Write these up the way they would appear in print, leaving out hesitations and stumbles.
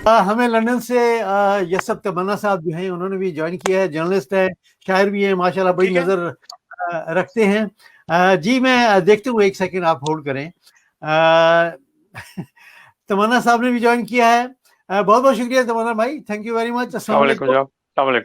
हमें लंदन से यसब तमन्ना साहब जो हैं उन्होंने भी ज्वाइन किया है, जर्नलिस्ट है, शायर भी है, माशाल्लाह बड़ी नज़र रखते हैं। जी मैं देखते हुए, एक सेकंड आप होल्ड करें। तमन्ना साहब ने भी ज्वाइन किया है। बहुत बहुत शुक्रिया तमन्ना भाई, थैंक यू वेरी मच। अस्सलाम वालेकुम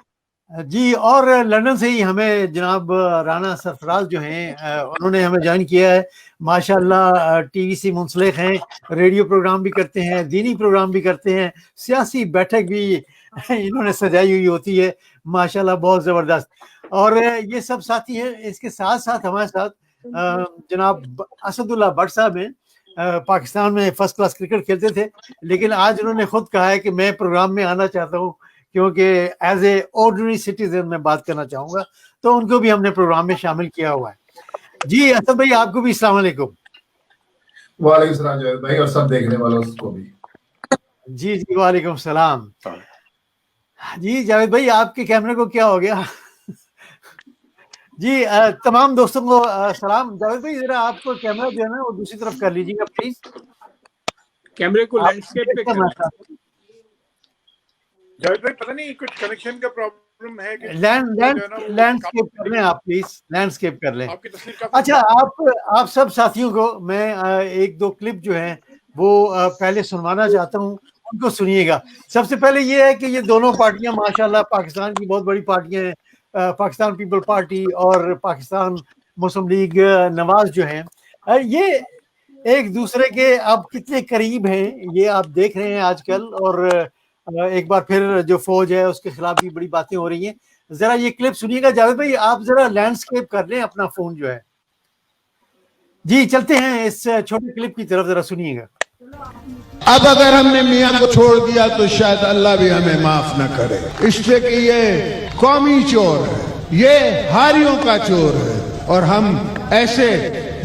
जी। और लंदन से ही हमें जनाब राना सरफराज जो हैं उन्होंने हमें ज्वाइन किया है। माशाल्लाह टीवी से मुंसलिक हैं, रेडियो प्रोग्राम भी करते हैं, दीनी प्रोग्राम भी करते हैं, सियासी बैठक भी इन्होंने सजाई हुई होती है, माशाल्लाह बहुत ज़बरदस्त। और ये सब साथी हैं। इसके साथ साथ हमारे साथ जनाब असदुल्ला भट्ट साहब हैं। पाकिस्तान में फर्स्ट क्लास क्रिकेट खेलते थे, लेकिन आज उन्होंने खुद कहा है कि मैं प्रोग्राम में आना चाहता हूँ क्योंकि एज ए ऑर्डिनरी सिटीजन में बात करना चाहूंगा, तो उनको भी हमने प्रोग्राम में शामिल किया हुआ है। जी असद भाई, आपको भी अस्सलाम वालेकुम। वालेकुम सलाम जावेद भाई, और सब देखने वालों को भी जी जी वालेकुम सलाम। जी जावेद भाई, आपके कैमरे को क्या हो गया? जी तमाम दोस्तों को सलाम। जावेद भाई जरा आपको कैमरा जो है ना वो दूसरी तरफ कर लीजिएगा प्लीज, कैमरे को लैंडस्केप पे करना है। जावेद भाई पता नहीं कुछ कनेक्शन का प्रॉब्लम है कि लैंडस्केप कर लें आप प्लीज, लैंडस्केप कर लें। अच्छा, आप सब साथियों को मैं एक दो क्लिप जो है वो पहले सुनवाना चाहता हूँ, उनको सुनिएगा। सबसे पहले ये है कि ये दोनों पार्टियां माशाल्लाह पाकिस्तान की बहुत बड़ी पार्टियां हैं, पाकिस्तान पीपल पार्टी और पाकिस्तान मुस्लिम लीग नवाज जो हैं, ये एक दूसरे के अब कितने करीब हैं ये आप देख रहे हैं आजकल। और एक बार फिर जो फौज है उसके खिलाफ भी बड़ी बातें हो रही हैं। जरा ये क्लिप सुनिएगा। जावेद भाई आप जरा लैंडस्केप कर लें अपना फोन जो है। जी चलते हैं इस छोटे क्लिप की तरफ, जरा सुनिएगा। अब अगर हमने मियां को छोड़ दिया तो शायद अल्लाह भी हमें माफ न करे, इसलिए कि ये कौमी चोर है, ये हारियों का चोर है और हम ऐसे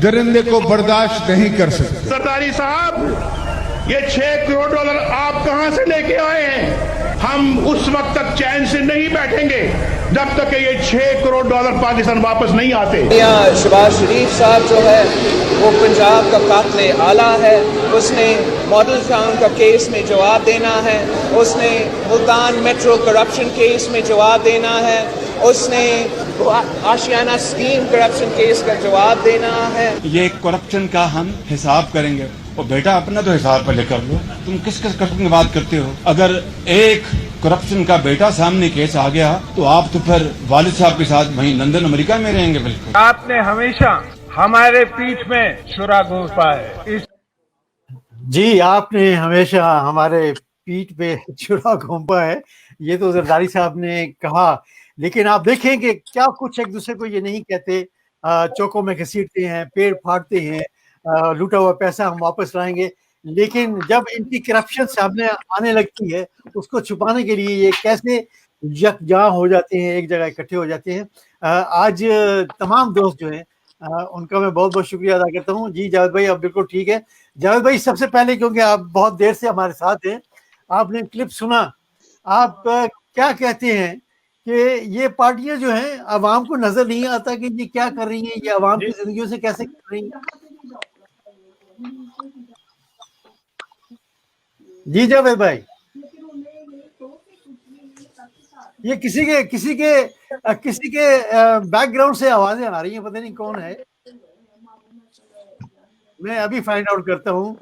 दरिंदे को बर्दाश्त नहीं कर सकते। सरदारी साहब, ये 6 करोड़ डॉलर आप कहां से लेके आए हैं? हम उस वक्त तक चैन से नहीं बैठेंगे जब तक ये 6 करोड़ डॉलर पाकिस्तान वापस नहीं आते। शहबाज शरीफ साहब जो है वो पंजाब का कातिल आला है, उसने मॉडल टाउन का केस में जवाब देना है, उसने मुल्तान मेट्रो करप्शन केस में जवाब देना है, उसने आशियाना स्कीम करप्शन केस का जवाब देना है। ये करप्शन का हम हिसाब करेंगे। और बेटा अपना तो हिसाब पहले कर लो, तुम किस करप्शन की बात करते हो? अगर एक करप्शन का बेटा सामने केस आ गया तो आप तो फिर वालिद साहब के साथ वहीं लंदन अमेरिका में रहेंगे। बिल्कुल, आपने हमेशा हमारे पीठ में छुरा घोंपा है। जी आपने हमेशा हमारे पीठ पे छुरा घोंपा है, ये तो जरदारी साहब ने कहा। लेकिन आप देखें कि क्या कुछ एक दूसरे को ये नहीं कहते, चौकों में घसीटते हैं, पेड़ फाड़ते हैं, लूटा हुआ पैसा हम वापस लाएंगे। लेकिन जब इनकी करप्शन सामने आने लगती है उसको छुपाने के लिए ये कैसे यकजां हो जाते हैं, एक जगह इकट्ठे हो जाते हैं। आज तमाम दोस्त जो हैं उनका मैं बहुत बहुत शुक्रिया अदा करता हूँ। जी जावेद भाई आप बिल्कुल ठीक है। जावेद भाई सबसे पहले, क्योंकि आप बहुत देर से हमारे साथ हैं, आपने क्लिप सुना, आप क्या कहते हैं कि ये पार्टियां जो हैं अवाम को नजर नहीं आता कि ये क्या कर रही हैं, ये अवाम की जिंदगियों से कैसे कर रही हैं? जी जावेद भाई, ये किसी के बैकग्राउंड से आवाजें आ रही हैं, पता नहीं कौन है, मैं अभी फाइंड आउट करता हूँ।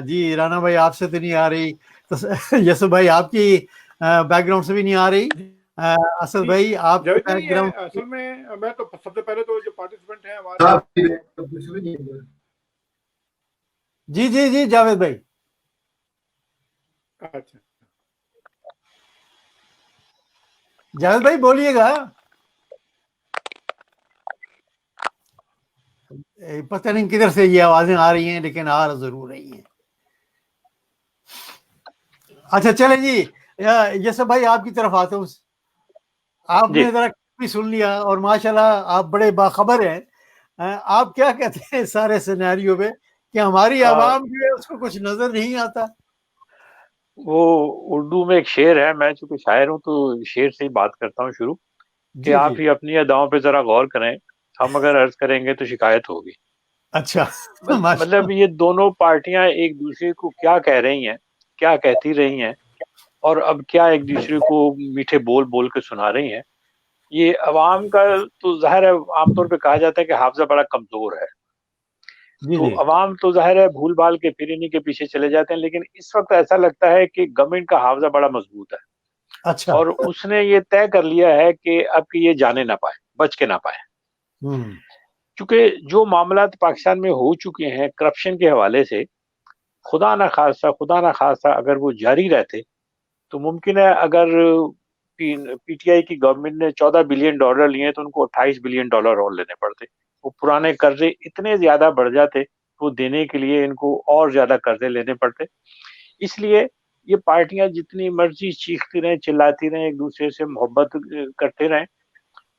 जी राना भाई आपसे तो नहीं आ रही, तो यसु भाई आपकी बैकग्राउंड से भी नहीं आ रही। असद भाई आप बैकग्राउंड, असल में मैं तो सबसे पहले तो जो पार्टिसिपेंट हैं हमारे, जी जी जी जावेद भाई। अच्छा जावेद भाई बोलिएगा, पता नहीं किधर से ये आवाजें आ रही हैं, लेकिन आ जरूर रही हैं। अच्छा चले जी, ये सब भाई आपकी तरफ आता हूँ। आपने जरा भी सुन लिया और माशाल्लाह आप बड़े बाखबर हैं। आप क्या कहते हैं सारे सिनेरियो में कि हमारी आवाम जो है उसको कुछ नजर नहीं आता? वो उर्दू में एक शेर है, मैं चूंकि शायर हूँ तो शेर से ही बात करता हूँ शुरू, कि आप ही अपनी अदाओं पे जरा गौर करें, हम अगर अर्ज करेंगे तो शिकायत होगी। अच्छा मतलब ये दोनों पार्टियां एक दूसरे को क्या कह रही हैं, क्या कहती रही हैं, और अब क्या एक दूसरे को मीठे बोल बोल के सुना रही हैं। ये अवाम का तो जाहिर है, आमतौर पे कहा जाता है कि हाफजा बड़ा कमजोर है, जी तो जी। अवाम तो जाहिर है भूल भाल के फिर इन्हीं के पीछे चले जाते हैं। लेकिन इस वक्त ऐसा लगता है कि गवर्नमेंट का हाफजा बड़ा मजबूत है, अच्छा। और उसने ये तय कर लिया है कि अब कि ये जाने ना पाए, बच के ना पाए। हम्म। क्योंकि जो मामला पाकिस्तान में हो चुके हैं करप्शन के हवाले से, खुदा ना खास्ता अगर वो जारी रहते तो मुमकिन है, अगर पीटीआई की गवर्नमेंट ने $14 बिलियन लिए तो उनको $28 बिलियन और लेने पड़ते। वो पुराने कर्जे इतने ज्यादा बढ़ जाते, वो देने के लिए इनको और ज्यादा कर्जे लेने पड़ते। इसलिए ये पार्टियां जितनी मर्जी चीखती रहें, चिल्लाती रहें, एक दूसरे से मोहब्बत करते रहें,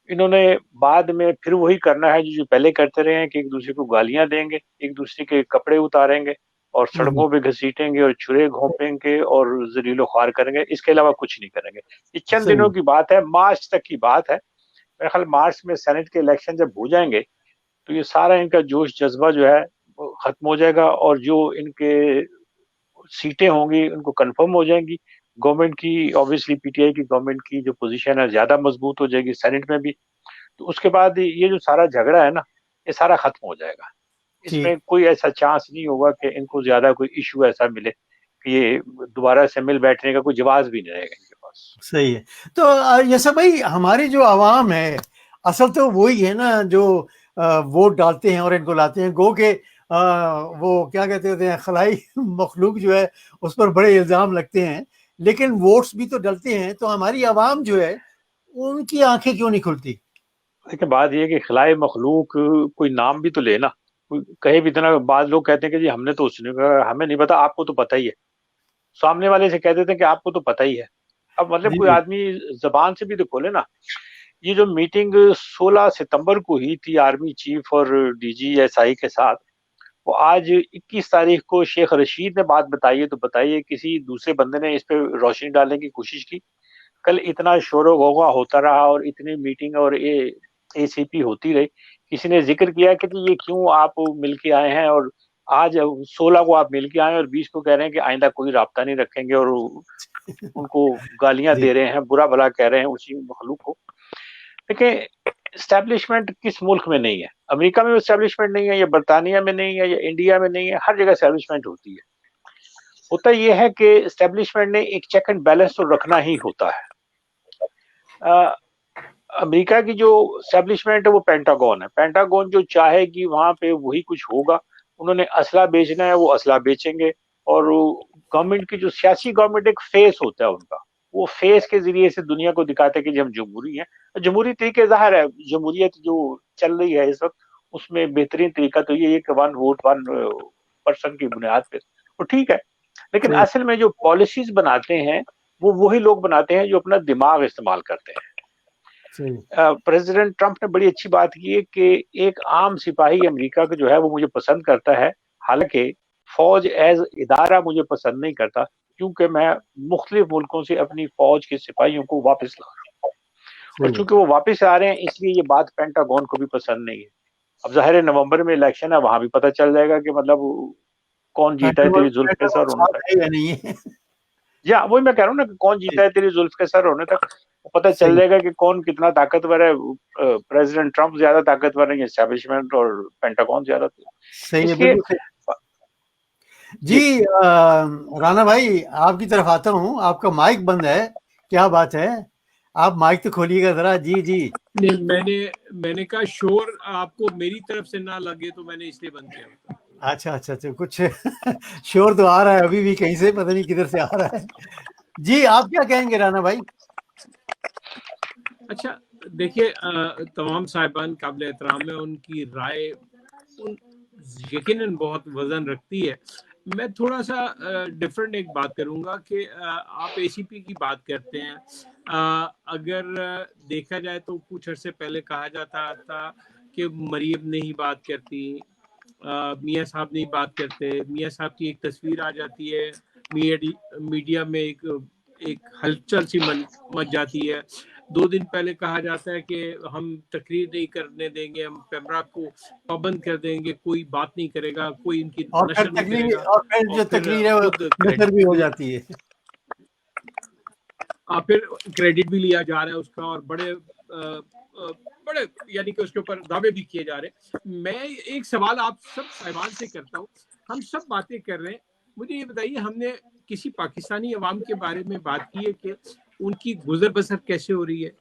इन्होंने बाद में फिर वही करना है जो पहले करते रहे हैं कि एक दूसरे को गालियां देंगे, एक दूसरे के कपड़े उतारेंगे और हम्म। सड़कों पे घसीटेंगे और छुरे घोंपेंगे और जलीलो ख्वार करेंगे। इसके अलावा कुछ नहीं करेंगे। ये चंद सही दिनों है। की बात है, मार्च तक की बात है। मेरे ख्याल मार्च में सेनेट के इलेक्शन जब हो जाएंगे तो ये सारा इनका जोश जज्बा जो है वो खत्म हो जाएगा, और जो इनके सीटें होंगी उनको कंफर्म हो जाएंगी। गवर्नमेंट की, ऑब्वियसली पीटीआई की गवर्नमेंट की जो पोजीशन है ज्यादा मजबूत हो जाएगी सेनेट में भी। तो उसके बाद ये जो सारा झगड़ा है ना, ये सारा खत्म हो जाएगा। ठीक। इसमें कोई ऐसा चांस नहीं होगा कि इनको ज्यादा कोई इशू ऐसा मिले कि ये दोबारा से मिल बैठने का कोई जवाब भी नहीं रहेगा इनके पास। सही है। तो ये सब भाई हमारी जो आवाम है, असल तो वही है ना जो वोट डालते हैं और इनको लाते हैं। गो के वो क्या कहते होते हैं, खलाई मखलूक जो है उस पर बड़े इल्जाम लगते हैं, लेकिन वोट्स भी तो डलते हैं। तो हमारी आवाम जो है उनकी आंखें क्यों नहीं खुलती? लेकिन बात ये है कि खिलाए मखलूक कोई नाम भी तो लेना, कोई कहे भी इतना। बाद लोग कहते हैं कि जी हमने तो उसने कहा, हमें नहीं पता, आपको तो पता ही है। सामने वाले से कह देते हैं कि आपको तो पता ही है। अब मतलब जी कोई जी। आदमी जबान से भी तो खोले ना। ये जो मीटिंग 16 सितंबर को हुई थी आर्मी चीफ और डीजीएसआई के साथ, वो आज 21 तारीख को शेख रशीद ने बात बताई है। तो बताइए, किसी दूसरे बंदे ने इस पे रोशनी डालने की कोशिश की? कल इतना शोर गौगा होता रहा और इतनी मीटिंग और एसीपी होती रही, किसी ने जिक्र किया कि ये क्यों आप मिल के आए हैं, और आज 16 को आप मिल के आए और 20 को कह रहे हैं कि आइंदा कोई राब्ता नहीं रखेंगे, और उनको गालियां जी। दे रहे हैं, बुरा भला कह रहे हैं उसी मखलूक को। देखिए, एस्टेब्लिशमेंट किस मुल्क में नहीं है? अमेरिका में एस्टेब्लिशमेंट नहीं है, या बरतानिया में नहीं है, या इंडिया में नहीं है? हर जगह एस्टेब्लिशमेंट होती है। होता यह है कि एस्टेब्लिशमेंट ने एक चेक एंड बैलेंस तो रखना ही होता है। अमेरिका की जो एस्टेब्लिशमेंट है वो पेंटागन है। पेंटागन जो चाहे कि वहां पे वही कुछ होगा। उन्होंने असला बेचना है, वो असला बेचेंगे। और गवर्नमेंट की जो सियासी गवर्नमेंट, एक फेस होता है उनका, वो फेस के जरिए से दुनिया को दिखाते हैं कि हम जमहूरी हैं। जमहूरी तरीके ज़ाहिर है, जमहूरियत जो चल रही है इस वक्त, उसमें बेहतरीन तरीका तो ये है कि 1 वोट 1 पर्सन की बुनियाद पे, तो ठीक है। लेकिन सही। असल में जो पॉलिसीज बनाते हैं वो वही लोग बनाते हैं जो अपना दिमाग इस्तेमाल करते हैं। सही। प्रेसिडेंट ट्रंप ने बड़ी अच्छी बात की है कि एक आम सिपाही अमेरिका का जो है वो मुझे पसंद करता है, हालांकि फौज एज इदारा मुझे पसंद नहीं करता, क्योंकि मैं मुख्तलिफ मुल्कों से अपनी फौज के सिपाहियों को वापस ला रहा हूँ, और सही है। चूंकि वो वापस आ रहे हैं इसलिए ये बात पेंटागन को भी पसंद नहीं है। अब जाहिर है नवंबर में इलेक्शन है, वहां भी पता चल जाएगा कि मतलब कौन जीता है तेरी जुल्फ के सर होने साथ तक। है या नहीं है? या वही मैं कह रहा हूँ ना कि कौन जीता है तेरी जुल्फ के सर होने तक, पता चल सही। जाएगा कि कौन कितना ताकतवर है। प्रेसिडेंट ट्रंप ज्यादा ताकतवर है, एस्टेब्लिशमेंट, और पेंटागन ज्यादा। सही है, इसलिए बिल्कुल सही। जी जी, राणा भाई आपकी तरफ आता हूँ, आपका माइक बंद है, क्या बात है? आप माइक तो खोलिएगा जरा। जी जी। नहीं, मैंने कहा शोर आपको मेरी तरफ से ना लगे तो मैंने इसलिए बंद किया। अच्छा अच्छा अच्छा, कुछ शोर तो आ रहा है अभी भी कहीं से, पता नहीं किधर से आ रहा है। जी आप क्या कहेंगे राणा भाई? अच्छा देखिए, तमाम साहिबान काबिल एहतराम है, उनकी राय यकीनन बहुत वजन रखती है। मैं थोड़ा सा डिफरेंट एक बात करूंगा कि आप एसीपी की बात करते हैं। अगर देखा जाए तो कुछ अर्से पहले कहा जाता था कि मरियम नहीं बात करती, मियाँ साहब नहीं बात करते, मियाँ साहब की एक तस्वीर आ जाती है मीडिया में, एक हलचल सी मच जाती है। 2 दिन पहले कहा जाता है कि हम तकरीर नहीं करने देंगे, हम पेमरा को पाबंद कर देंगे, कोई बात नहीं करेगा, कोई इनकी और फिर नशर नहीं तकरीर करेगा, और फिर जो तकरीर है वो नशर भी हो जाती है। फिर क्रेडिट भी लिया जा रहा है उसका, और बड़े यानी कि उसके ऊपर दावे भी किए जा रहे हैं। मैं एक सवाल आप सब साहिबान से करता हूँ, हम सब बातें कर रहे हैं, मुझे ये बताइए, हमने किसी पाकिस्तानी अवाम के बारे में बात की है कि उनकी गुजर बसर कैसे हो रही है,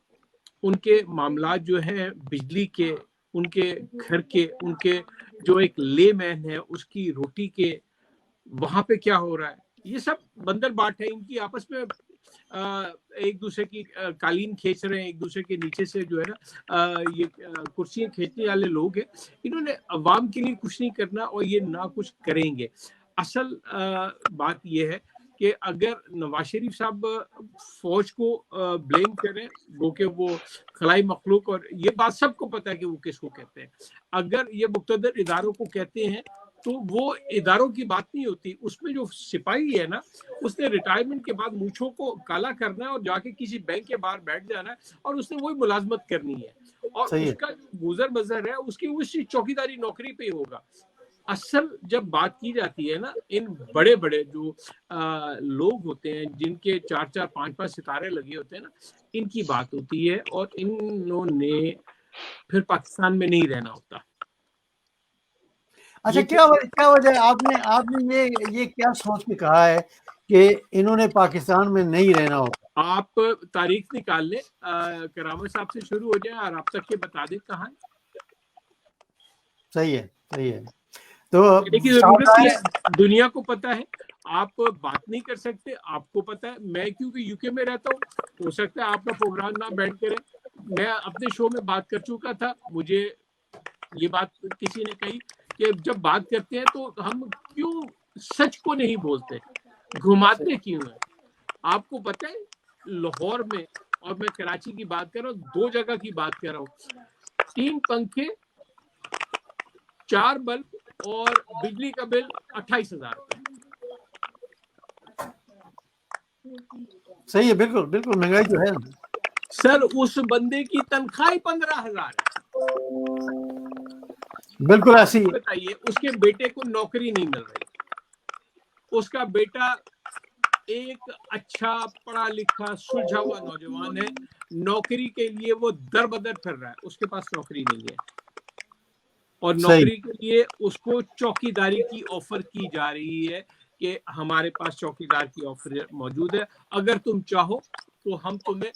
उनके मामला जो हैं बिजली के, उनके घर के, उनके जो एक लेमैन है उसकी रोटी के, वहां पे क्या हो रहा है, ये सब बंदर बाट है। इनकी आपस में एक दूसरे की कालीन खींच रहे हैं, एक दूसरे के नीचे से जो है ना ये कुर्सियां खींचने वाले लोग हैं। इन्होंने अवाम के लिए कुछ नहीं करना और ये ना कुछ करेंगे। असल बात ये है कि अगर नवाज शरीफ साहब फौज को ब्लेम करें, वो कि वो खलाई मखलूक, और ये बात सबको पता है कि वो किसको कहते हैं, अगर ये मुक़्तदर इदारों को कहते हैं तो वो इदारों की बात नहीं होती। उसमें जो सिपाही है ना, उसने रिटायरमेंट के बाद मूंछों को काला करना है और जाके किसी बैंक के बाहर बैठ जाना है और उसने वही मुलाजमत करनी है, और उसका गुजर बसर है उसकी उसी चौकीदारी नौकरी पे ही होगा। असल जब बात की जाती है ना, इन बड़े बड़े जो लोग होते हैं जिनके 4-4, 5-5 सितारे लगे होते हैं ना, इनकी बात होती है, और इन्होंने फिर पाकिस्तान में नहीं रहना होता। अच्छा, क्या वजह आपने ये क्या सोच के कहा है कि इन्होंने पाकिस्तान में नहीं रहना होता? आप तारीख निकाल लें, करामा साहब से शुरू हो जाए और आप तक के बता दें कहाँ है। सही है। तो देखिए, जरूरत है, दुनिया को पता है, आप बात नहीं कर सकते, आपको पता है। मैं क्योंकि यूके में रहता हूँ, हो सकता है आपका प्रोग्राम ना बैठ करे। मैं अपने शो में बात कर चुका था, मुझे ये बात किसी ने कही कि जब बात करते हैं तो हम क्यों सच को नहीं बोलते, घुमाते क्यों है। आपको पता है लाहौर में, और मैं कराची की बात कर रहा हूँ, 2 जगह की बात कर रहा हूँ, 3 पंखे, 4 बल्ब और बिजली का बिल 28,000 रुपए। सही है, बिल्कुल महंगाई तो है सर। उस बंदे की तनख्वाह 15,000 है। बिल्कुल ऐसी। बताइए, उसके बेटे को नौकरी नहीं मिल रही, उसका बेटा एक अच्छा पढ़ा लिखा सुलझा हुआ नौजवान है, नौकरी के लिए वो दर बदर फिर रहा है, उसके पास नौकरी नहीं है, और नौकरी के लिए उसको चौकीदारी की ऑफर की जा रही है कि हमारे पास चौकीदार की ऑफर मौजूद है, अगर तुम चाहो तो हम तुम्हें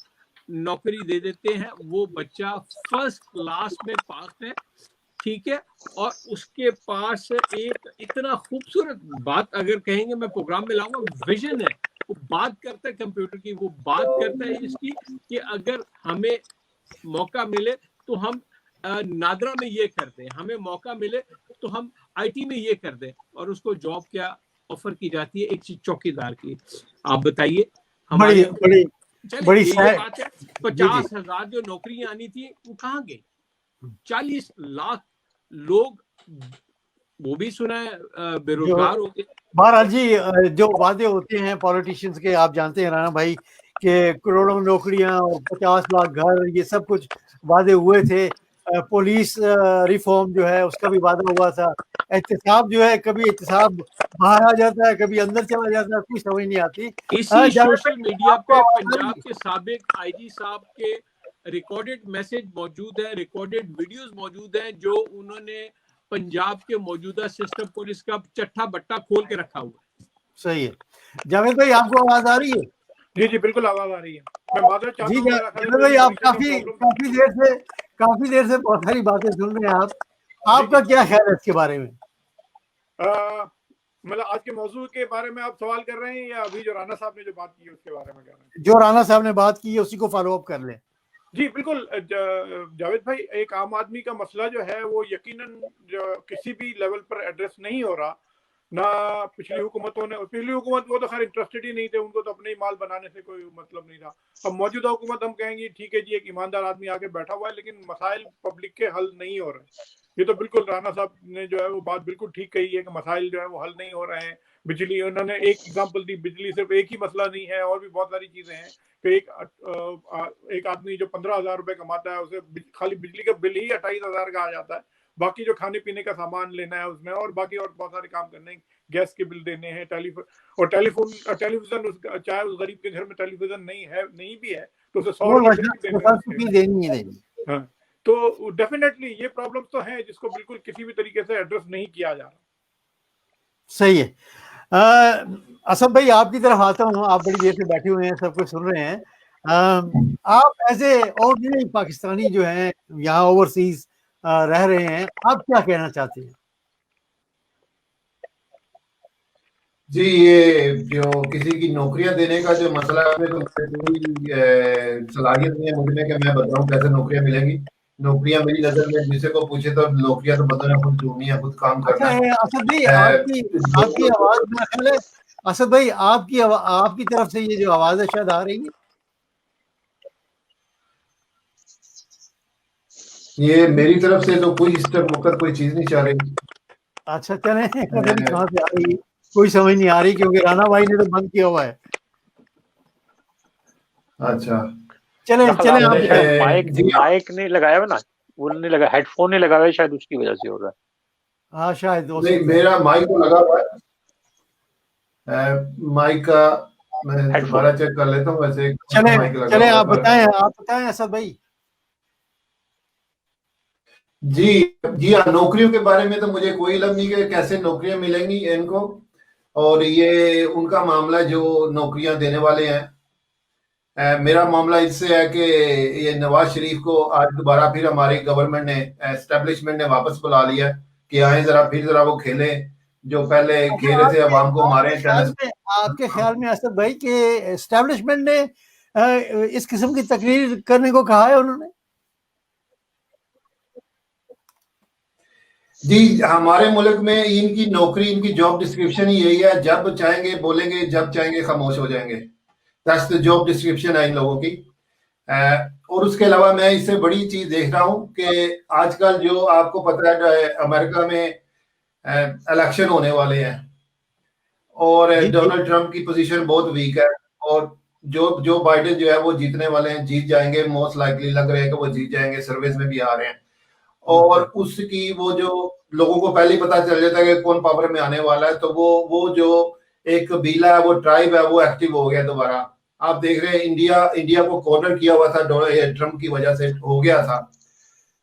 नौकरी दे देते हैं। वो बच्चा फर्स्ट क्लास में पास है, ठीक है, और उसके पास एक इतना खूबसूरत बात अगर कहेंगे, मैं प्रोग्राम में लाऊंगा, विजन है। वो बात करता है कंप्यूटर की, वो बात करता है इसकी कि अगर हमें मौका मिले तो हम नादरा में ये कर दें, हमें मौका मिले तो हम आईटी में ये कर दें, और उसको जॉब क्या ऑफर की जाती है, एक चीज चौकीदार की। आप बताइए, हमारी बड़ी बात है, 50,000 जो नौकरियां आनी थी वो कहाँ गई? 40 लाख लोग, वो भी सुना है, बेरोजगार हो गए। बहरहाल जी, जो वादे होते हैं पॉलिटिशियंस के, आप जानते हैं राना भाई, कि करोड़ों नौकरियां और 50 लाख घर, ये सब कुछ वादे हुए थे। पुलिस रिफॉर्म जो है उसका भी वादा हुआ था। एहतिसाब जो है, कभी एहतिसाब बाहर आ जाता है, कभी अंदर चला जाता है, कुछ समझ नहीं आती। इसी सोशल मीडिया पे पंजाब के साबिक आईजी साहब के रिकॉर्डेड मैसेज मौजूद है, रिकॉर्डेड वीडियोस मौजूद हैं, जो उन्होंने पंजाब के मौजूदा सिस्टम पुलिस का चट्टा बट्टा खोल के रखा हुआ है। सही है। जावेद भाई, आपको आवाज आ रही है? जी, बिल्कुल आवाज आ रही है। मैं माजरत चाहता हूं, जावेद भाई, आप काफी देर से बहुत सारी बातें सुन रहे हैं। आपका क्या ख्याल है इसके बारे में? मतलब आज के मौजूद के बारे में आप सवाल कर रहे हैं, या अभी जो राना साहब ने जो बात की उसके बारे में कह रहे हैं? जो राना साहब ने बात की है उसी को फॉलो अप कर लें। जी बिल्कुल। जावेद भाई, एक आम आदमी का मसला जो है वो यकीनन जो किसी भी लेवल पर एड्रेस नहीं हो रहा, ना पिछली हुकूमतों ने। पिछली हुकूमत वो तो खैर इंटरेस्टेड ही नहीं थे, उनको तो अपने ही माल बनाने से कोई मतलब नहीं था। अब मौजूदा हुकूमत हम कहेंगे ठीक है जी, एक ईमानदार आदमी आके बैठा हुआ है, लेकिन मसाइल पब्लिक के हल नहीं हो रहे। ये तो बिल्कुल राना साहब ने जो है वो बात बिल्कुल ठीक कही है कि मसाइल जो है वो हल नहीं हो रहे हैं। बिजली, उन्होंने एक एग्जांपल दी, बिजली सिर्फ एक ही मसला नहीं है, और भी बहुत सारी चीजें हैं कि एक आदमी जो 15,000 रुपए कमाता है उसे खाली बिजली का बिल ही 28,000 का आ जाता है, बाकी जो खाने पीने का सामान लेना है उसमें, और बाकी और बहुत सारे काम करने हैं, गैस के बिल देने हैं, टेलीविजन, चाहे उस गरीब के घर में टेलीविजन नहीं भी है तो उसे 100 रुपए देनी है। हाँ, तो डेफिनेटली ये प्रॉब्लम तो है जिसको बिल्कुल किसी भी तरीके से एड्रेस नहीं किया जा रहा। सही है। असद भाई आपकी तरफ आता हूँ, आप बड़ी देर से बैठे हुए हैं, सब कुछ सुन रहे हैं। आप एज ए ऑर्डिनरी पाकिस्तानी जो हैं यहाँ ओवरसीज रह रहे हैं, आप क्या कहना चाहते हैं? जी, ये जो किसी की नौकरियां देने का जो मसला है, तो कोई सलाहियत नहीं है मुझे कि मैं बताऊं कैसे नौकरियां मिलेंगी। नौकरियां मेरी नजर में जिसे को पूछे तो नौकरियां तो बंदों ने खुद ढूंढनी है, खुद काम करना है। असद भाई आपकी आवाज मेरा ख्याल है, असद भाई आपकी तरफ से ये जो आवाज है शायद आ रही है। ये मेरी तरफ से तो कोई इस वक्त कोई चीज नहीं चाह रही। अच्छा, चले पता नहीं कहाँ से आ रही है, कोई समझ नहीं आ रही, क्योंकि राना भाई ने तो बंद किया हुआ है। अच्छा, चले माइक नहीं लगाया हुआ ना, वो नहीं लगा, हेडफोन नहीं लगा हुआ, शायद उसकी वजह से हो रहा है। हाँ शायद नहीं, मेरा माइक तो लगा हुआ है, माइक का मैं दोबारा चेक कर लेता हूँ। वैसे चले आप बताएं असद भाई। जी हाँ, नौकरियों के बारे में तो मुझे कोई इल्म नहीं कि कैसे नौकरियां मिलेंगी इनको, और ये उनका मामला जो नौकरियां देने वाले हैं। मेरा मामला इससे है कि ये नवाज शरीफ को आज दोबारा फिर हमारी गवर्नमेंट ने, एस्टेब्लिशमेंट ने वापस बुला लिया कि आए जरा वो खेले जो पहले खेले थे, अवाम को मारे। आपके ख्याल में असद भाई के एस्टेब्लिशमेंट ने इस किस्म की तकरीर करने को कहा है उन्होंने? जी, हमारे मुल्क में इनकी नौकरी, इनकी जॉब डिस्क्रिप्शन ही यही है, जब चाहेंगे बोलेंगे, जब चाहेंगे खामोश हो जाएंगे। दैट्स द जॉब डिस्क्रिप्शन है इन लोगों की। और उसके अलावा मैं इससे बड़ी चीज देख रहा हूँ कि आजकल जो आपको पता है अमेरिका में इलेक्शन होने वाले हैं, और डोनाल्ड ट्रंप की पोजीशन बहुत वीक है, और जो बाइडेन जो है वो जीतने वाले हैं, जीत जाएंगे, मोस्ट लाइकली लग रहे हैं कि वो जीत जाएंगे, सर्विस में भी आ रहे हैं। और उसकी वो जो लोगों को पहले ही पता चल जाता है कि कौन पावर में आने वाला है, तो वो जो एक कबीला है, वो ट्राइब है, वो एक्टिव हो गया दोबारा। आप देख रहे हैं इंडिया को कॉर्नर किया हुआ था ट्रम्प की वजह से, हो गया था।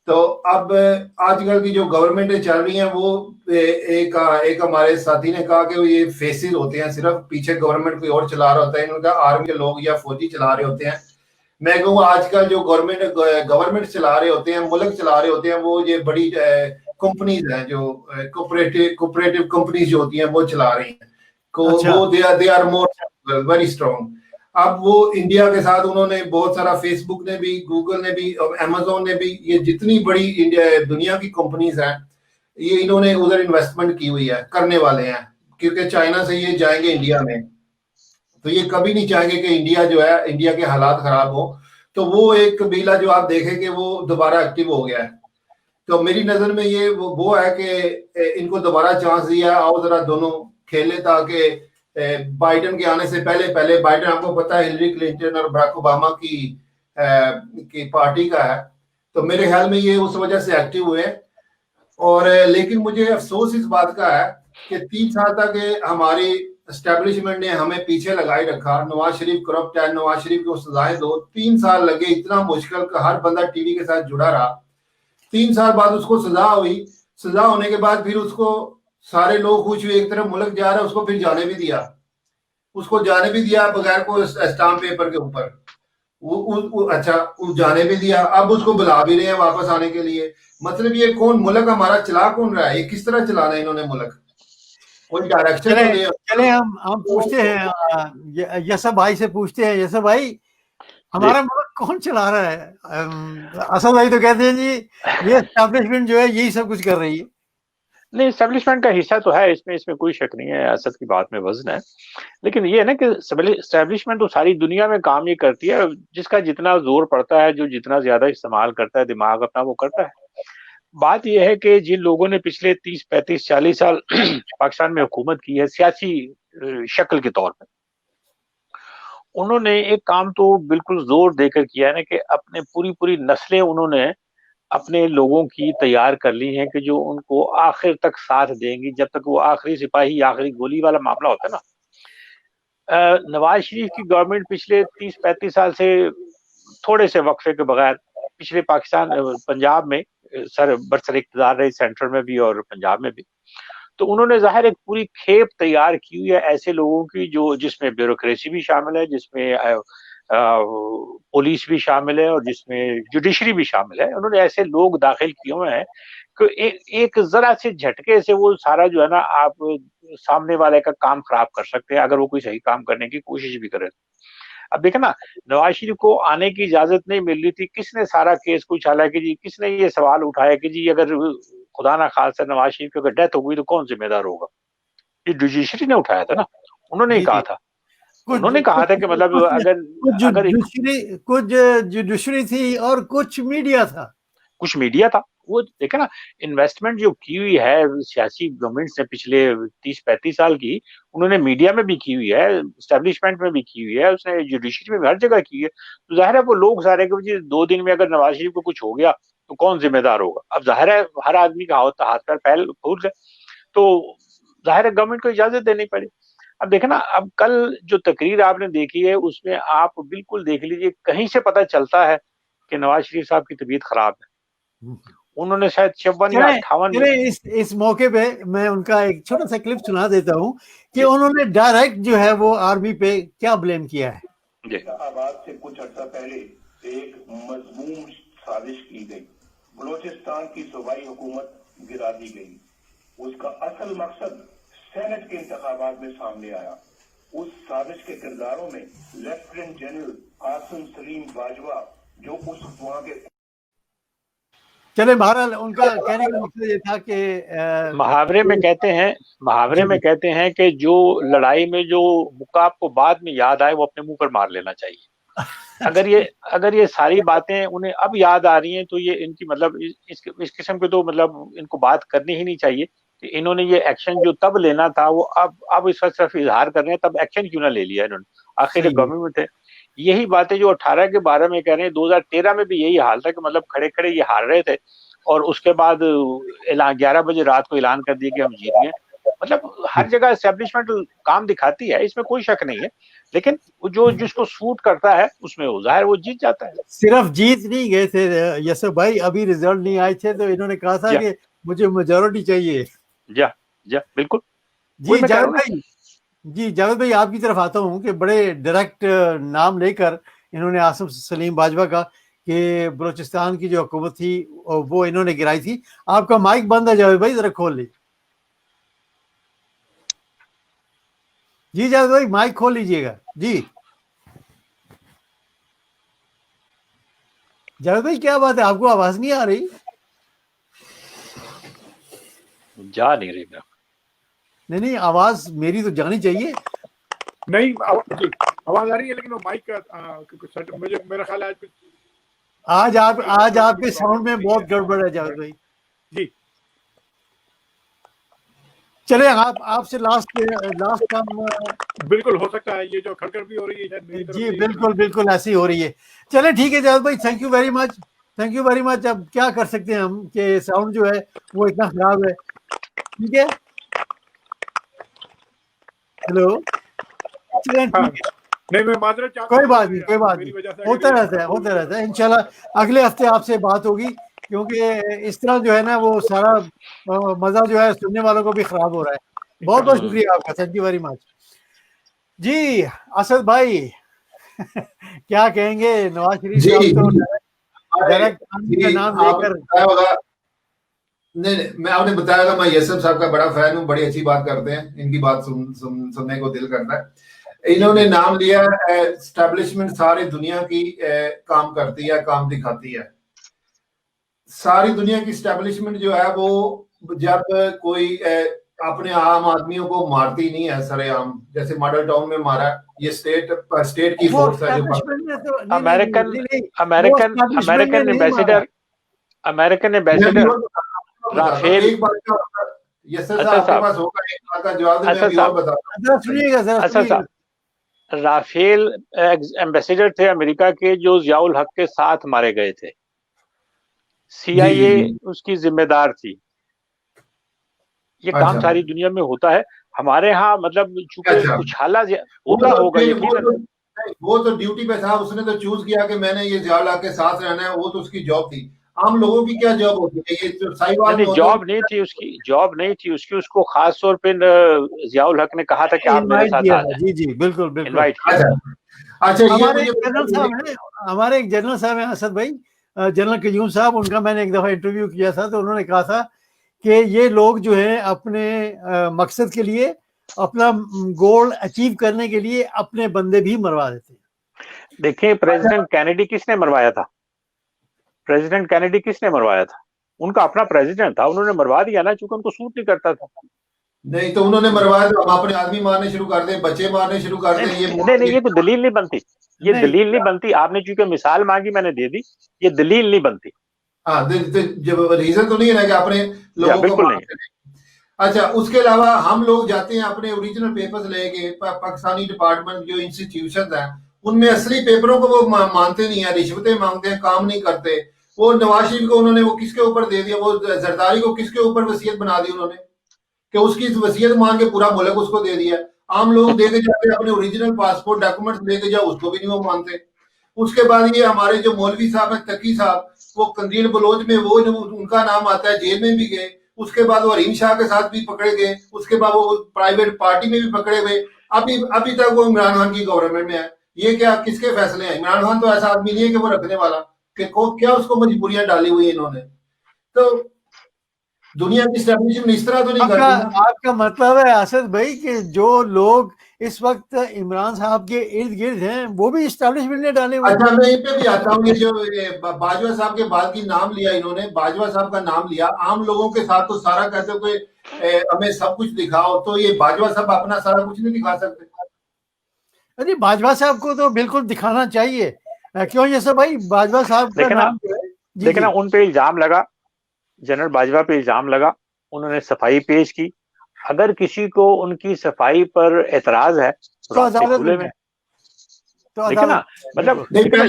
तो अब आजकल की जो गवर्नमेंटें चल रही हैं, वो एक हमारे साथी ने कहा कि ये फेसेस होते हैं, सिर्फ पीछे गवर्नमेंट कोई और चला रहा होता है, इनका आर्मी के लोग या फौजी चला रहे होते हैं। मैं कहूँ आजकल जो गवर्नमेंट चला रहे होते हैं, मुल्क चला रहे होते हैं, वो ये बड़ी कंपनीज हैं, जो कोऑपरेटिव कंपनीज जो होती हैं वो चला रही हैं। वो they are more very strong. अब वो इंडिया के साथ उन्होंने बहुत सारा, फेसबुक ने भी, गूगल ने भी, अमेजोन ने भी, ये जितनी बड़ी दुनिया की कंपनीज हैं, ये इन्होंने उधर इन्वेस्टमेंट की हुई है, करने वाले हैं, क्योंकि चाइना से ये जाएंगे इंडिया में, तो ये कभी नहीं चाहेंगे कि इंडिया जो है, इंडिया के हालात खराब हो। तो वो एक कबीला जो आप देखेंगे वो दोबारा एक्टिव हो गया है। तो मेरी नजर में ये वो है कि इनको दोबारा चांस दिया, आओ जरा दोनों खेले, ताकि बाइडेन के आने से पहले बाइडेन आपको पता है हिलरी क्लिंटन और बराक ओबामा की पार्टी का है, तो मेरे ख्याल में ये उस वजह से एक्टिव हुए। और लेकिन मुझे अफसोस इस बात का है कि 3 साल तक हमारी एस्टेब्लिशमेंट ने हमें पीछे लगाए रखा। नवाज शरीफ करप्ट है, नवाज शरीफ को सजाएं दो। 3 साल लगे, इतना मुश्किल का, हर बंदा टीवी के साथ जुड़ा रहा। 3 साल बाद उसको सजा हुई, सजा होने के बाद फिर उसको सारे लोग खुश हुए, एक तरफ मुल्क जा रहा है, उसको फिर जाने भी दिया, बगैर को स्टाम्प पेपर के ऊपर, अच्छा जाने भी दिया। अब उसको बुला भी रहे हैं वापस आने के लिए। मतलब ये कौन मुल्क हमारा चला कौन रहा है, ये किस तरह चलाना है इन्होंने मुल्क, कोई डायरेक्शन? चले हम पूछते हैं यसब भाई से, पूछते हैं यसब भाई हमारा मुल्क कौन चला रहा है? असद भाई तो कहते हैं जी ये एस्टेब्लिशमेंट जो है यही सब कुछ कर रही है। नहीं, एस्टेब्लिशमेंट का हिस्सा तो है इसमें कोई शक नहीं है, असद की बात में वजन है। लेकिन ये है ना कि एस्टेब्लिशमेंट तो सारी दुनिया में काम ये करती है, जिसका जितना जोर पड़ता है, जो जितना ज्यादा इस्तेमाल करता है दिमाग अपना, वो करता है। बात यह है कि जिन लोगों ने पिछले 30, 35, 40 साल पाकिस्तान में हुकूमत की है सियासी शक्ल के तौर पे, उन्होंने एक काम तो बिल्कुल जोर देकर किया है ना कि अपने पूरी नस्लें उन्होंने अपने लोगों की तैयार कर ली हैं कि जो उनको आखिर तक साथ देंगी, जब तक वो आखिरी सिपाही आखिरी गोली वाला मामला होता है ना। नवाज शरीफ की गवर्नमेंट पिछले 30-35 साल से थोड़े से वक्फे के बगैर पिछले पाकिस्तान पंजाब में बरसर इक़्तिदार रही, सेंट्रल में भी और पंजाब में भी। तो उन्होंने ज़ाहिर एक पूरी खेप तैयार की हुई है ऐसे लोगों की जो जिसमें ब्यूरोक्रेसी भी शामिल है, जिसमें पुलिस भी शामिल है और जिसमें जुडिशरी भी शामिल है। उन्होंने ऐसे लोग दाखिल किए हुए हैं कि एक जरा से झटके से वो सारा जो है ना आप सामने वाले का काम खराब कर सकते हैं अगर वो कोई सही काम करने की कोशिश भी करे। अब देखे ना, नवाज शरीफ को आने की इजाजत नहीं मिल रही थी, किसने सारा केस को उछाला कि जी, किसने ये सवाल उठाया कि जी अगर खुदा ना खास्ता नवाज शरीफ की अगर डेथ हो गई तो कौन जिम्मेदार होगा? ये जुडिशरी ने उठाया था ना, उन्होंने ही कहा था। उन्होंने कहा था कि मतलब अगर कुछ जुडिशरी थी और कुछ मीडिया था। वो देखे ना, इन्वेस्टमेंट जो की हुई है सियासी गवर्नमेंट्स ने पिछले 30-35 साल की, उन्होंने मीडिया में भी की हुई है, एस्टेब्लिशमेंट में भी की हुई है, उसने जुडिशरी में भी हर जगह की है। तो जाहिर है वो लोग सारे के 2 दिन में अगर नवाज शरीफ को कुछ हो गया तो कौन जिम्मेदार होगा? अब जाहिर है हर आदमी का हाथ पैर फैल फूल गए, तो जाहिर है गवर्नमेंट को इजाजत देनी पड़ी। अब देखे ना, अब कल जो तकरीर आपने देखी है उसमें आप बिल्कुल देख लीजिए, कहीं से पता चलता है कि नवाज शरीफ साहब की तबीयत खराब है। उन्होंने शायद 56 या 58 इस मौके पे मैं उनका एक छोटा सा क्लिप सुना देता हूँ कि उन्होंने डायरेक्ट जो है वो आर्मी पे क्या ब्लेम किया है। आवाज से कुछ अर्सा पहले एक मजमूम साजिश की गई, बलोचिस्तान की सूबाई हुकूमत गिरा दी गई। उसका असल मकसद सेनेट के इंतखाबात में सामने आया। उस साजिश के किरदारों में lieutenant general Qasem Salim Bajwa, जो उस वहां के चले बहरहाल उनका कहने का मकसद ये था कि मुहावरे में कहते हैं कि जो लड़ाई में जो मुक्का आपको बाद में याद आए वो अपने मुंह पर मार लेना चाहिए। अगर ये सारी बातें उन्हें अब याद आ रही हैं तो ये इनकी मतलब इस किस्म के तो मतलब इनको बात करनी ही नहीं चाहिए कि इन्होंने ये एक्शन जो तब लेना था वो अब इसका सिर्फ इजहार कर रहे हैं, तब एक्शन क्यों ना ले लिया इन्होंने? आखिर गवर्नमेंट में थे। यही बातें जो 18 के बारे में कह रहे हैं, 2013 में भी यही हाल था कि मतलब खड़े ये हार रहे थे और उसके बाद 11 बजे रात को ऐलान कर दिया कि हम जीत गए। मतलब हर जगह एस्टेब्लिशमेंट काम दिखाती है, इसमें कोई शक नहीं है, लेकिन जो जिसको सूट करता है उसमें वो जाहिर वो जीत जाता है। सिर्फ जीत नहीं गए थे यशर भाई, अभी रिजल्ट नहीं आए थे तो इन्होंने कहा था कि मुझे मेजॉरिटी चाहिए। बिल्कुल। जी जावेद भाई आपकी तरफ आता हूँ कि बड़े डायरेक्ट नाम लेकर इन्होंने आसिम सलीम बाजवा का कि बलूचिस्तान की जो हुकूमत थी वो इन्होंने गिराई थी। आपका माइक बंद है जावेद भाई, जरा खोल लीजिए। जी जावेद भाई माइक खोल लीजिएगा। जी जावेद भाई क्या बात है, आपको आवाज नहीं आ रही? जा नहीं रही नहीं आवाज मेरी तो जानी चाहिए। नहीं आवाज आ रही है लेकिन वो माइक का मुझे मेरा ख्याल है आज आपके साउंड में बहुत गड़बड़ है जावेद भाई। जी चले आपसे लास्ट काम बिल्कुल हो सकता है, ये जो खड़खड़ भी हो रही है जी बिल्कुल ऐसी हो रही है। चले ठीक है जावेद भाई, थैंक यू वेरी मच। अब क्या कर सकते हैं हम कि साउंड जो है वो इतना खराब है। ठीक है, हेलो नहीं मैं माजरत चाहता कोई बात नहीं, होता रहता है। इंशाल्लाह अगले हफ्ते आपसे बात होगी, क्योंकि इस तरह जो है ना वो सारा मजा जो है सुनने वालों को भी खराब हो रहा है। बहुत शुक्रिया आपका, थैंक यू वेरी मच। जी असद भाई क्या कहेंगे? नवाज शरीफ साहब तो डायरेक्ट का नाम लेकर नहीं मैं आपने बताया था, मैं यसम साहब का बड़ा फैन हूँ, बड़ी अच्छी बात करते हैं, इनकी बात सुनने को दिल करता है। इन्होंने नाम लिया एस्टेब्लिशमेंट सारी दुनिया की काम करती है, काम दिखाती है। सारी दुनिया की एस्टेब्लिशमेंट जो है वो जब कोई अपने आम आदमियों को मारती नहीं है सरेआम, जैसे मॉडल टाउन में मारा, ये स्टेट की फोर्स है जो American ambassador American ambassador Rafale. एक बार का यशर साहब आपके पास होगा, एक बार का जवाब मैं अभी और बताता हूं। राफेल एम्बेसडर थे अमेरिका के, जो जियाउल हक के साथ मारे गए थे। CIA उसकी जिम्मेदार थी। ये काम सारी दुनिया में होता है, हमारे यहाँ मतलब चूंकि उछाला होता होगा यकीनन। वो तो ड्यूटी पे था, उसने तो चूज किया कि मैंने ये जियाउल हक के साथ रहना है, वो तो उसकी जॉब थी। आम लोगों की क्या जॉब होती है? ये तो साहिवाल जॉब नहीं थी उसकी, जॉब नहीं थी उसकी। उसको खास तौर पे जियाउल हक ने कहा था कि आप मेरे साथ आ जाएं। जी जी बिल्कुल बिल्कुल इनवाइट किया। अच्छा, हमारे एक जनरल साहब हैं असद भाई, जनरल कयूम साहब, उनका मैंने एक दफा इंटरव्यू किया था, तो उन्होंने कहा था कि ये लोग जो है अपने मकसद के लिए, अपना गोल अचीव करने के लिए अपने बंदे भी मरवा देते हैं। देखिए प्रेसिडेंट कैनेडी किसने मरवाया था? प्रेसिडेंट कैनेडी किसने मरवाया था? उनका अपना प्रेसिडेंट था, उन्होंने मरवा दिया ना, चूंकि उनको सूट नहीं करता था। नहीं तो उन्होंने मरवाया तो हम अपने आदमी मारने शुरू कर दें, बच्चे मारने शुरू कर दें। नहीं, ये तो दलील नहीं बनती, ये दलील नहीं बनती। आपने चूंकि मिसाल मांगी, मैंने दे दी, ये दलील नहीं बनती। हाँ, जब रीजन तो नहीं है ना कि अपने लोगों को बिल्कुल नहीं। अच्छा, उसके अलावा हम लोग जाते हैं अपने ओरिजिनल पेपर्स लेके, पाकिस्तानी डिपार्टमेंट जो इंस्टीट्यूशन है उनमें असली पेपरों को वो मानते नहीं है, रिश्वतें मांगते हैं, काम नहीं करते। वो नवाज शरीफ को उन्होंने वो किसके ऊपर दे दिया? वो जरदारी को किसके ऊपर वसीयत बना दी उन्होंने, कि उसकी वसीयत मान के पूरा मुल्क उसको दे दिया। आम लोग देके जाते अपने ओरिजिनल पासपोर्ट डॉक्यूमेंट्स लेके जाओ, उसको भी नहीं वो मानते। उसके बाद ये हमारे जो मौलवी साहब हैं, तकी साहब, वो कंदील बलोच में वो उनका नाम आता है, जेल में भी गए। उसके बाद वो हरीम शाह के साथ भी पकड़े गए, उसके बाद वो प्राइवेट पार्टी में भी पकड़े गए। अभी तक वो इमरान खान की गवर्नमेंट में है। ये क्या, किसके फैसले हैं? इमरान खान तो ऐसा आदमी नहीं है कि वो रखने वाला, कि क्या उसको मजबूरियां डाली हुई है इन्होंने। तो दुनिया की एस्टैब्लिशमेंट इस तरह तो नहीं करती। आपका मतलब है असद भाई कि जो लोग इस वक्त इमरान साहब के इर्द गिर्द हैं वो भी एस्टैब्लिशमेंट ने डाले हुए। अच्छा, मैं इन पे भी आता हूँ। ये जो बाजवा साहब के बाद की नाम लिया इन्होंने, बाजवा साहब का नाम लिया। आम लोगों के साथ तो सारा कहते कोई हमें सब कुछ दिखाओ, तो ये बाजवा साहब अपना सारा कुछ नहीं दिखा सकते। अरे बाजवा साहब को तो बिल्कुल दिखाना चाहिए। क्यों ये सब भाई? बाजवा साहब का नाम देखना उन पे इल्जाम लगा, जनरल बाजवा पे इल्जाम लगा, उन्होंने सफाई पेश की। अगर किसी को उनकी सफाई पर एतराज है तो अदालत में, देखिए ना, मतलब देखिए,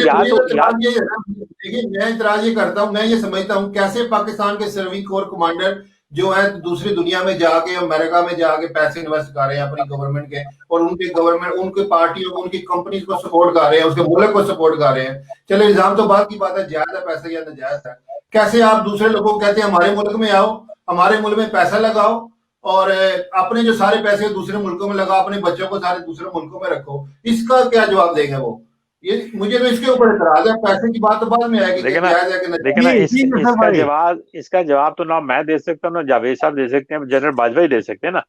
मैं इतराज ये करता हूँ, मैं ये समझता हूँ कैसे पाकिस्तान के सर्विस कोर कमांडर जो है दूसरी दुनिया में जाके, अमेरिका में जाके पैसे इन्वेस्ट कर रहे हैं अपनी गवर्नमेंट के, और उनके गवर्नमेंट उनकी पार्टियों को, उनकी कंपनीज को सपोर्ट कर रहे हैं, उसके मुल्क को सपोर्ट कर रहे हैं। चले, इल्जाम तो बात की बात है, जायज है पैसे या नाजायज है। कैसे आप दूसरे लोगों को कहते हैं हमारे मुल्क में आओ, हमारे मुल्क में पैसा लगाओ, और अपने जो सारे पैसे दूसरे मुल्कों में लगाओ, अपने बच्चों को सारे दूसरे मुल्कों में रखो? इसका क्या जवाब देंगे वो? ये मुझे तो इसके ऊपर इतराज है। पैसे की बात तो बाद में आएगी, इसका जवाब तो ना मैं दे सकता हूँ, ना जावेद साहब दे सकते हैं, जनरल बाजवा ही दे सकते हैं ना।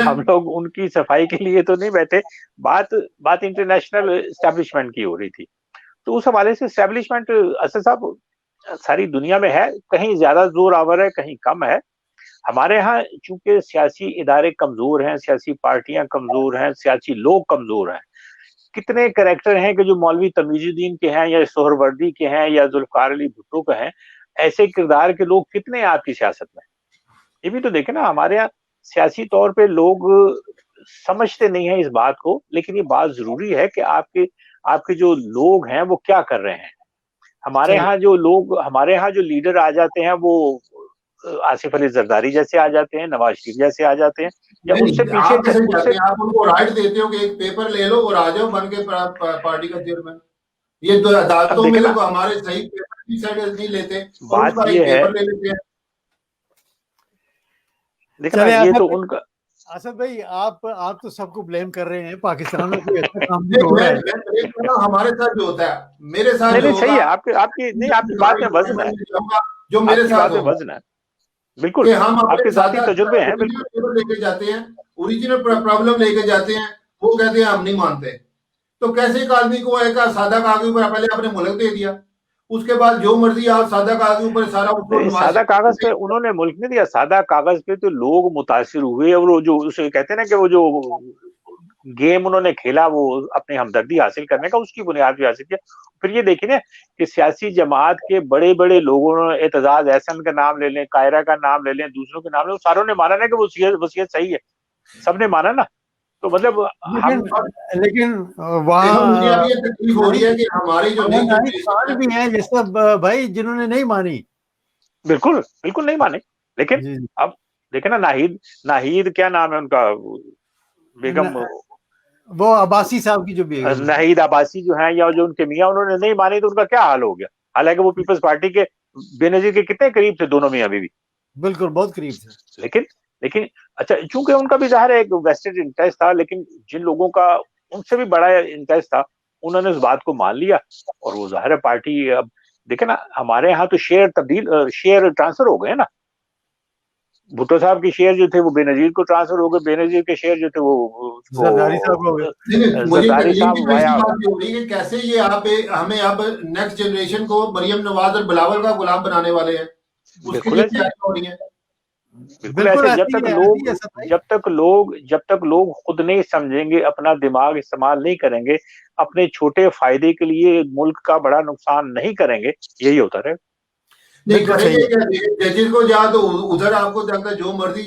हम लोग उनकी सफाई के लिए तो नहीं बैठे। बात इंटरनेशनल एस्टेब्लिशमेंट की हो रही थी, तो उस हवाले से एस्टेब्लिशमेंट असद साहब सारी दुनिया में है, कहीं ज्यादा जोर आवर है, कहीं कम है। हमारे यहाँ चूंकि सियासी इदारे कमजोर हैं, सियासी पार्टियां कमजोर हैं, सियासी लोग कमजोर हैं। कितने कैरेक्टर हैं कि जो मौलवी तमीजुद्दीन के हैं, या सोहरवर्दी के हैं, या जुल्फकार अली भुट्टो के हैं, ऐसे किरदार के लोग कितने हैं आपकी सियासत में? ये भी तो देखे ना। हमारे यहाँ सियासी तौर पे लोग समझते नहीं है इस बात को, लेकिन ये बात जरूरी है कि आपके जो लोग हैं वो क्या कर रहे हैं। हमारे यहाँ जो लीडर आ जाते हैं वो आसिफ अली जरदारी जैसे आ जाते हैं, नवाज शरीफ जैसे आ जाते हैं, या उससे पीछे आप उनको राइट देते हो कि एक पेपर ले लो और आ जाओ बन के पार्टी का चेयरमैन। ये दो अदालतों में तो हमारे सही पेपर की साइड नहीं लेते, बात ये है, ले लेते हैं। देखना ये तो उनका। असद भाई, आप तो सबको ब्लेम कर रहे हैं, पाकिस्तान में कोई अच्छा काम नहीं हो रहा है। हमारे साथ जो होता है, मेरे साथ नहीं सही है, आपकी बात में वजन है, जो मेरे साथ वजन है, बिल्कुल हम आपके साथी तजुर्बे हैं, बिल्कुल लेके जाते हैं, ओरिजिनल प्रॉब्लम लेके जाते हैं, वो कहते हैं हम नहीं मानते। तो कैसे एक आदमी को एक सादा कागज पर पहले अपने मुल्क दे दिया, उसके बाद जो मर्जी आप सादा कागज ऊपर सादा कागज पे उन्होंने मुल्क नहीं दिया, सादा कागज पे तो लोग मुतासिर हुए, और वो जो उसे कहते हैं ना कि वो जो गेम उन्होंने खेला वो अपनी हमदर्दी हासिल करने का, उसकी बुनियाद पे हासिल किया। फिर ये देखिए ना कि सियासी जमात के बड़े बड़े लोगों ने, एतजाज एहसन का नाम ले लें, कायरा का नाम ले लें, दूसरों के नाम ले, सारों ने माना ना कि वो वसीयत सही है, सबने माना ना। तो मतलब लेकिन मुझे अब ये तकलीफ हो रही है कि हमारी जो नई जनरेशन भी है जैसे भाई जिन्होंने नहीं मानी, बिल्कुल बिल्कुल नहीं माने। लेकिन अब देखे ना, नाहिद क्या नाम है उनका, बेगम, वो अब्बासी साहब की जो बेगम, नाहिद अब्बासी जो है, या जो उनके मियां, उन्होंने नहीं मानी तो उनका क्या हाल हो गया। हालांकि वो पीपल्स पार्टी के बेनजीर के कितने करीब थे दोनों मियां बीवी, बिल्कुल बहुत करीब थे। लेकिन अच्छा, चूंकि उनका भी जाहिर है एक वेस्टेड इंटरेस्ट था, लेकिन जिन लोगों का उनसे भी बड़ा इंटरेस्ट था उन्होंने उस बात को मान लिया, और वो जाहिर है पार्टी, अब देखे ना हमारे यहाँ तो शेयर ट्रांसफर हो गए ना। भुट्टो साहब के शेयर जो थे वो बेनजीर को ट्रांसफर हो गए, बेनजीर के शेयर जो थे वो जरदारी साहब हो गए। मुझे बात हो रही है कैसे ये आप हमें अब नेक्स्ट जनरेशन को मरियम नवाज और बिलावल का गुलाम बनाने वाले हैं, उसके लिए क्या हो रही है। बिल्कुल ऐसे, जब तक लोग खुद नहीं समझेंगे, अपना दिमाग इस्तेमाल नहीं करेंगे, अपने छोटे फायदे के लिए मुल्क का बड़ा नुकसान नहीं करेंगे, यही होता रहेगा। नहीं करेंगे, जजेस को जा तो उधर आपको लगता है जो मर्जी,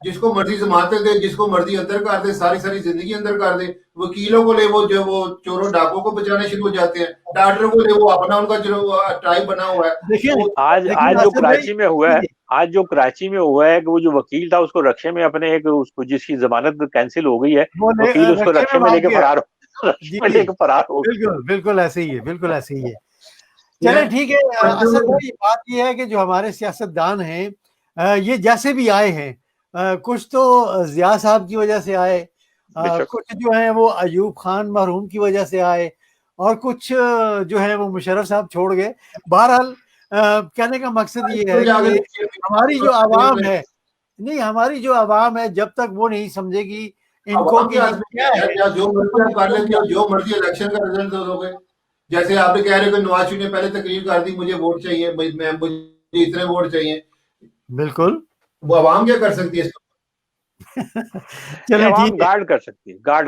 जिसको मर्जी जमानत दे, जिसको मर्जी अंदर कर दे, सारी जिंदगी अंदर कर दे। वकीलों को ले वो जो वो चोरों डाकों को बचाने शुरू हो जाते हैं, डॉक्टर को ले वो अपना उनका जो ट्राइब बना हुआ है। देखिए आज जो कराची में हुआ है कि वो जो वकील था उसको रक्षे में अपने एक, उसको जिसकी जमानत कैंसिल हो गई है, वकील उसको रक्षे में लेके फरार हो। बिल्कुल ऐसे ही है, बिल्कुल ऐसे ही है। चले ठीक है। असल में बात ये है कि जो हमारे सियासतदान हैं ये जैसे भी आए हैं, कुछ तो जिया साहब की वजह से आए, कुछ जो है वो अयूब खान मरहूम की वजह से आए, और कुछ जो है वो मुशर्रफ साहब छोड़ गए। बहरहाल कहने का मकसद ये है कि हमारी जो आवाम है, हमारी जो आवाम है, जब तक वो नहीं समझेगी इनको क्या है, जो मर्जी इलेक्शन का रिजल्ट दोगे। जैसे आपने कह रहे हो कि नवाज शरीफ ने पहले तकरीर कर दी, मुझे वोट चाहिए, मुझे इतने वोट चाहिए। बिल्कुल, वो आवाम क्या कर सकती है इसको? चलिए ठीक, गार्ड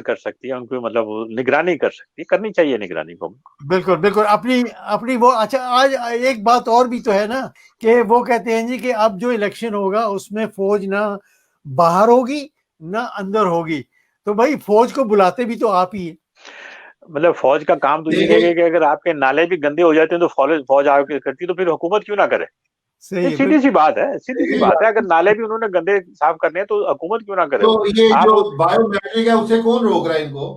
कर सकती है उनको, मतलब निगरानी कर सकती है, करनी चाहिए निगरानी को। बिल्कुल अपनी वो। अच्छा, आज एक बात और भी तो है ना कि वो कहते हैं जी कि अब जो इलेक्शन होगा उसमें फौज ना बाहर होगी ना अंदर होगी, तो भाई फौज को बुलाते भी तो आप ही है। मतलब फौज का काम तो ये है कि अगर आपके नाले भी गंदे हो जाते हैं तो फौज आके करती, तो फिर हुकूमत क्यों ना करे। सीधी सी बात है, अगर नाले भी उन्होंने गंदे साफ करने हैं तो हुकूमत क्यों ना करे। तो ये जो बायोमेट्रिक है उसे कौन रोक रहा है इनको?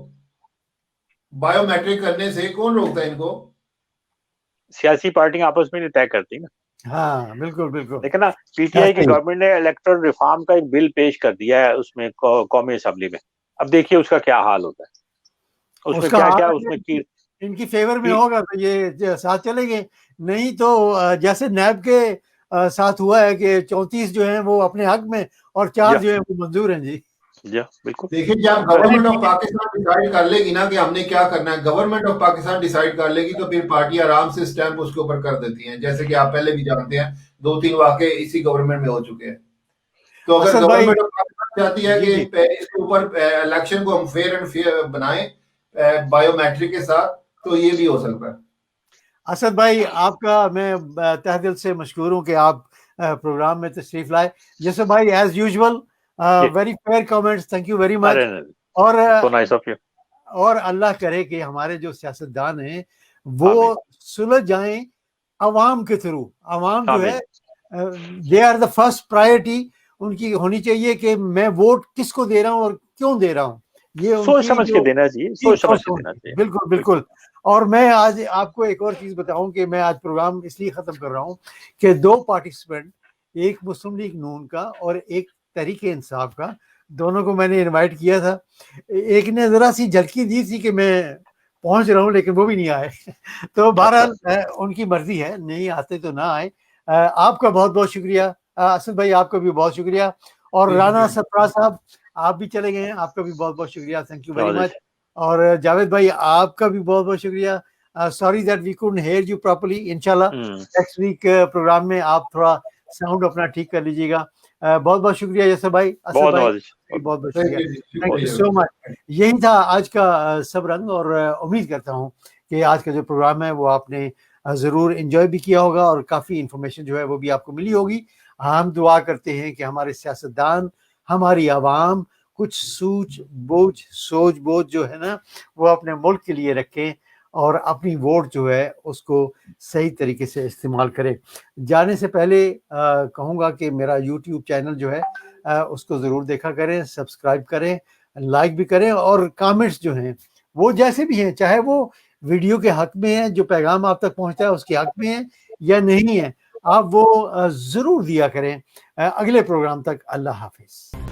बायोमेट्रिक करने से कौन रोकता है इनको? सियासी पार्टियां आपस में नहीं तय करती ना। हाँ बिल्कुल। लेकिन ना पीटीआई की गवर्नमेंट ने इलेक्टोरल रिफॉर्म का एक बिल पेश कर दिया है उसमें कौमी असेंबली में। अब देखिए उसका क्या हाल होता है, उसमें क्या उसमें की इनकी फेवर में होगा तो ये साथ चलेंगे, नहीं तो जैसे नैब के साथ हुआ है कि 34 जो है वो अपने हक में और 4 जो है वो मंजूर हैं जी। बिल्कुल। देखिए जब गवर्नमेंट ऑफ पाकिस्तान डिसाइड कर लेगी ना कि हमने क्या करना है, गवर्नमेंट ऑफ पाकिस्तान डिसाइड कर लेगी तो फिर पार्टी आराम से स्टैंप उसके ऊपर कर देती हैं, जैसे कि आप पहले भी जानते हैं 2-3 वाकये इसी गवर्नमेंट में हो चुके हैं। तो अगर गवर्नमेंट ऑफ पाकिस्तान चाहती है कि इसके ऊपर इलेक्शन को हम फेयर एंड फेयर बनाएं बायोमेट्रिक के साथ, तो ये भी हो सकता है। असद भाई आपका मैं तहे दिल से मशकूर हूँ कि आप प्रोग्राम में तशरीफ लाए। जैसे भाई as usual very fair comments, thank you very much. और अल्लाह करे कि हमारे जो सियासतदान हैं वो सुलझ जाएं अवाम के थ्रू। अवाम जो है they are the first priority, उनकी होनी चाहिए कि मैं वोट किसको दे रहा हूँ और क्यों दे रहा हूँ, ये सोच समझ के देना चाहिए। बिल्कुल। और मैं आज आपको एक और चीज बताऊं कि मैं आज प्रोग्राम इसलिए खत्म कर रहा हूं कि 2 पार्टिसिपेंट, एक मुस्लिम लीग नून का और एक तहरीक इंसाफ का, दोनों को मैंने इनवाइट किया था। एक ने जरा सी झलकी दी थी कि मैं पहुंच रहा हूं, लेकिन वो भी नहीं आए। तो बहरहाल उनकी मर्जी है, नहीं आते तो ना आए। आपका बहुत बहुत शुक्रिया असद भाई, आपका भी बहुत शुक्रिया। और राना सरफराज साहब आप भी चले गए हैं, आपका भी बहुत बहुत शुक्रिया, थैंक यू वेरी मच। और जावेद भाई आपका भी बहुत बहुत शुक्रिया। Sorry that we couldn't hear you properly. इंशाल्लाह नेक्स्ट वीक प्रोग्राम में आप थोड़ा साउंड अपना ठीक कर लीजिएगा। बहुत बहुत शुक्रिया यासर भाई, असद बहुत भाई, बहुत बहुत बहुत Thank शुक्रिया, you. Thank you so much. यही था आज का सब रंग, और उम्मीद करता हूँ कि आज का जो प्रोग्राम है वो आपने ज़रूर एंजॉय भी किया होगा और काफ़ी इन्फॉर्मेशन जो है वो भी आपको मिली होगी। हम दुआ करते हैं कि हमारे सियासतदान, हमारी आवाम कुछ सोच बोझ जो है ना वो अपने मुल्क के लिए रखें और अपनी वोट जो है उसको सही तरीके से इस्तेमाल करें। जाने से पहले कहूँगा कि मेरा यूट्यूब चैनल जो है उसको ज़रूर देखा करें, सब्सक्राइब करें, लाइक भी करें, और कमेंट्स जो हैं वो जैसे भी हैं, चाहे वो वीडियो के हक में है, जो पैगाम आप तक पहुंचता है उसके हक में है या नहीं है, आप वो ज़रूर दिया करें। अगले प्रोग्राम तक अल्लाह हाफिज़।